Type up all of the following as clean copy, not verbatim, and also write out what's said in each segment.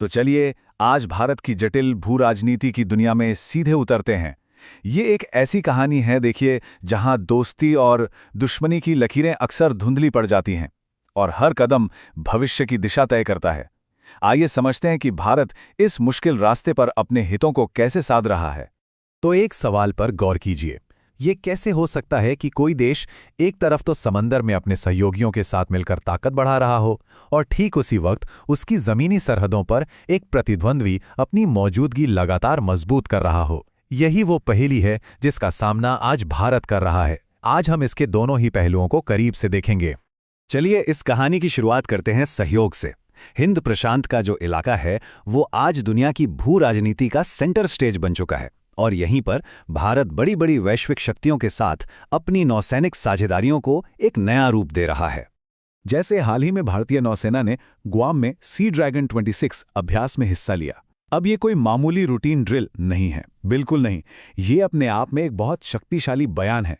तो चलिए आज भारत की जटिल भू राजनीति की दुनिया में सीधे उतरते हैं। ये एक ऐसी कहानी है देखिए जहां दोस्ती और दुश्मनी की लकीरें अक्सर धुंधली पड़ जाती हैं और हर कदम भविष्य की दिशा तय करता है। आइए समझते हैं कि भारत इस मुश्किल रास्ते पर अपने हितों को कैसे साध रहा है। तो एक सवाल पर गौर कीजिए। ये कैसे हो सकता है कि कोई देश एक तरफ तो समंदर में अपने सहयोगियों के साथ मिलकर ताकत बढ़ा रहा हो और ठीक उसी वक्त उसकी जमीनी सरहदों पर एक प्रतिद्वंद्वी अपनी मौजूदगी लगातार मजबूत कर रहा हो। यही वो पहेली है जिसका सामना आज भारत कर रहा है। आज हम इसके दोनों ही पहलुओं को करीब से देखेंगे। चलिए इस कहानी की शुरुआत करते हैं सहयोग से। हिंद प्रशांत का जो इलाका है वो आज दुनिया की भू राजनीति का सेंटर स्टेज बन चुका है और यहीं पर भारत बड़ी बड़ी वैश्विक शक्तियों के साथ अपनी नौसैनिक साझेदारियों को एक नया रूप दे रहा है। जैसे हाल ही में भारतीय नौसेना ने गुआम में सी ड्रैगन 26 अभ्यास में हिस्सा लिया। अब ये कोई मामूली रूटीन ड्रिल नहीं है, बिल्कुल नहीं। ये अपने आप में एक बहुत शक्तिशाली बयान है।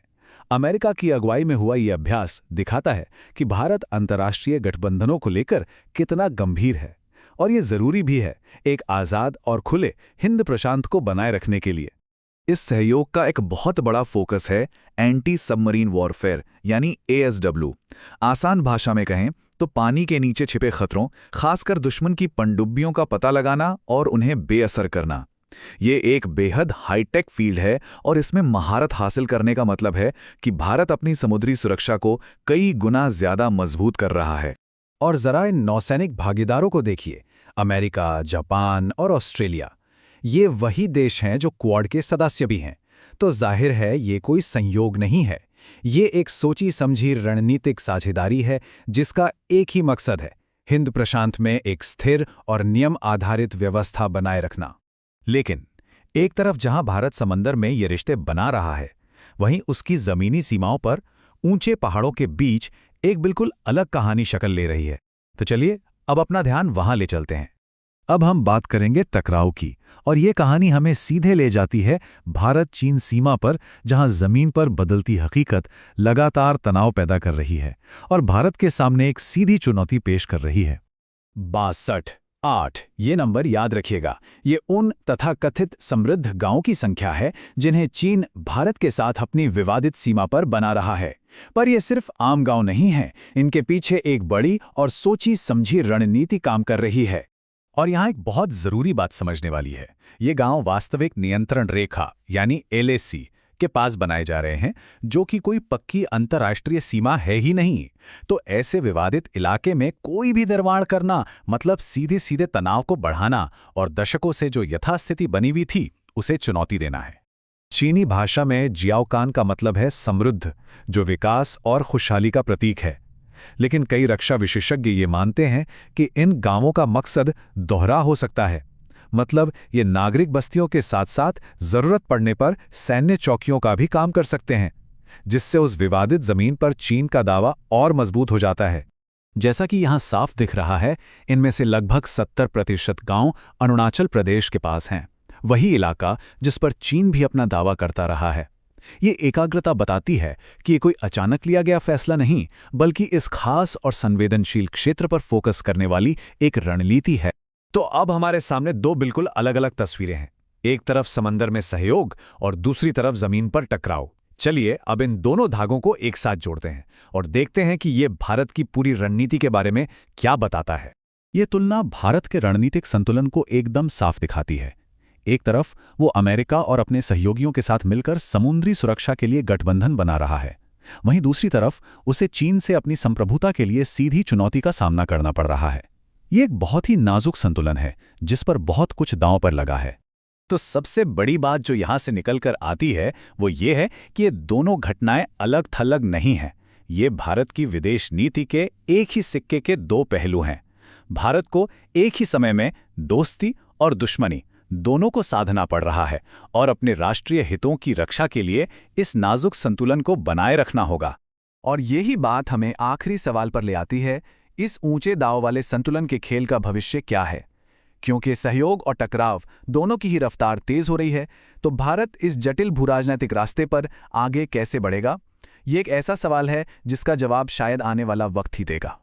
अमेरिका की अगुवाई में हुआ ये अभ्यास दिखाता है कि भारत अंतर्राष्ट्रीय गठबंधनों को लेकर कितना गंभीर है और ये जरूरी भी है एक आज़ाद और खुले हिंद प्रशांत को बनाए रखने के लिए। इस सहयोग का एक बहुत बड़ा फोकस है एंटी सबमरीन वॉरफेयर यानी ASW। आसान भाषा में कहें तो पानी के नीचे छिपे खतरों, खासकर दुश्मन की पनडुब्बियों का पता लगाना और उन्हें बेअसर करना। ये एक बेहद हाईटेक फील्ड है और इसमें महारत हासिल करने का मतलब है कि भारत अपनी समुद्री सुरक्षा को कई गुना ज्यादा मजबूत कर रहा है। और जरा इन नौसैनिक भागीदारों को देखिए, अमेरिका, जापान और ऑस्ट्रेलिया। ये वही देश हैं जो क्वाड के सदस्य भी हैं। तो जाहिर है ये कोई संयोग नहीं है। ये एक सोची समझी रणनीतिक साझेदारी है जिसका एक ही मकसद है, हिंद प्रशांत में एक स्थिर और नियम आधारित व्यवस्था बनाए रखना। लेकिन एक तरफ जहां भारत समंदर में ये रिश्ते बना रहा है, वहीं उसकी जमीनी सीमाओं पर ऊंचे पहाड़ों के बीच एक बिल्कुल अलग कहानी शक्ल ले रही है। तो चलिए अब अपना ध्यान वहां ले चलते हैं। अब हम बात करेंगे टकराव की, और ये कहानी हमें सीधे ले जाती है भारत चीन सीमा पर, जहां जमीन पर बदलती हकीकत लगातार तनाव पैदा कर रही है और भारत के सामने एक सीधी चुनौती पेश कर रही है। 62-8 ये नंबर याद रखिएगा। ये उन तथाकथित समृद्ध गांवों की संख्या है जिन्हें चीन भारत के साथ अपनी विवादित सीमा पर बना रहा है। पर ये सिर्फ आम गांव नहीं है, इनके पीछे एक बड़ी और सोची समझी रणनीति काम कर रही है। और यहाँ एक बहुत जरूरी बात समझने वाली है। ये गांव वास्तविक नियंत्रण रेखा यानी LAC के पास बनाए जा रहे हैं, जो कि कोई पक्की अंतर्राष्ट्रीय सीमा है ही नहीं। तो ऐसे विवादित इलाके में कोई भी निर्माण करना मतलब सीधे सीधे तनाव को बढ़ाना और दशकों से जो यथास्थिति बनी हुई थी उसे चुनौती देना है। चीनी भाषा में जियाओकान का मतलब है समृद्ध, जो विकास और खुशहाली का प्रतीक है। लेकिन कई रक्षा विशेषज्ञ ये मानते हैं कि इन गांवों का मकसद दोहरा हो सकता है। मतलब ये नागरिक बस्तियों के साथ साथ जरूरत पड़ने पर सैन्य चौकियों का भी काम कर सकते हैं, जिससे उस विवादित जमीन पर चीन का दावा और मजबूत हो जाता है। जैसा कि यहाँ साफ दिख रहा है, इनमें से लगभग 70% गांव अरुणाचल प्रदेश के पास हैं, वही इलाका जिस पर चीन भी अपना दावा करता रहा है। ये एकाग्रता बताती है कि ये कोई अचानक लिया गया फैसला नहीं, बल्कि इस खास और संवेदनशील क्षेत्र पर फोकस करने वाली एक रणनीति है। तो अब हमारे सामने दो बिल्कुल अलग अलग तस्वीरें हैं। एक तरफ समंदर में सहयोग और दूसरी तरफ जमीन पर टकराव। चलिए अब इन दोनों धागों को एक साथ जोड़ते हैं और देखते हैं कि ये भारत की पूरी रणनीति के बारे में क्या बताता है। ये तुलना भारत के रणनीतिक संतुलन को एकदम साफ दिखाती है। एक तरफ वो अमेरिका और अपने सहयोगियों के साथ मिलकर समुद्री सुरक्षा के लिए गठबंधन बना रहा है, वहीं दूसरी तरफ उसे चीन से अपनी संप्रभुता के लिए सीधी चुनौती का सामना करना पड़ रहा है। ये एक बहुत ही नाजुक संतुलन है जिस पर बहुत कुछ दांव पर लगा है। तो सबसे बड़ी बात जो यहां से निकलकर आती है वो ये है कि ये दोनों घटनाएं अलग थलग नहीं हैं। ये भारत की विदेश नीति के एक ही सिक्के के दो पहलू हैं। भारत को एक ही समय में दोस्ती और दुश्मनी दोनों को साधना पड़ रहा है और अपने राष्ट्रीय हितों की रक्षा के लिए इस नाजुक संतुलन को बनाए रखना होगा। और यही बात हमें आखिरी सवाल पर ले आती है, इस ऊंचे दाव वाले संतुलन के खेल का भविष्य क्या है? क्योंकि सहयोग और टकराव दोनों की ही रफ्तार तेज हो रही है, तो भारत इस जटिल भूराजनैतिक रास्ते पर आगे कैसे बढ़ेगा? ये एक ऐसा सवाल है जिसका जवाब शायद आने वाला वक्त ही देगा।